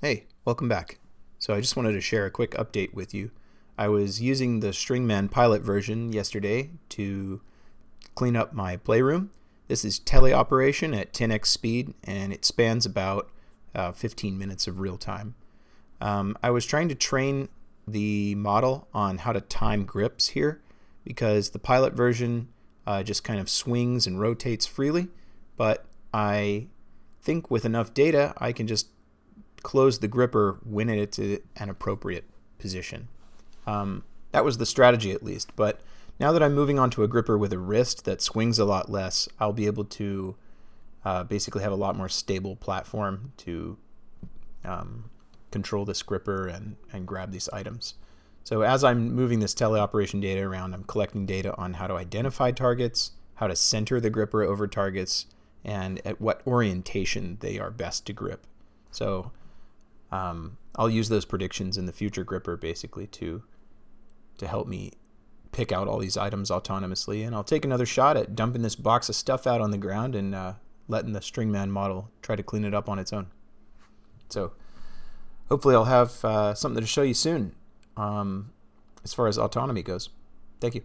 Hey, welcome back. So I just wanted to share a quick update with you. I was using the Stringman pilot version yesterday to clean up my playroom. This is teleoperation at 10x speed, and it spans about 15 minutes of real time. I was trying to train the model on how to time grips here because the pilot version just kind of swings and rotates freely, but I think with enough data I can just close the gripper when it's at an appropriate position. That was the strategy at least, but now that I'm moving on to a gripper with a wrist that swings a lot less, I'll be able to basically have a lot more stable platform to control this gripper and grab these items. So as I'm moving this teleoperation data around, I'm collecting data on how to identify targets, how to center the gripper over targets, and at what orientation they are best to grip. So I'll use those predictions in the future gripper basically to help me pick out all these items autonomously. And I'll take another shot at dumping this box of stuff out on the ground and letting the Stringman model try to clean it up on its own. So hopefully I'll have something to show you soon as far as autonomy goes. Thank you.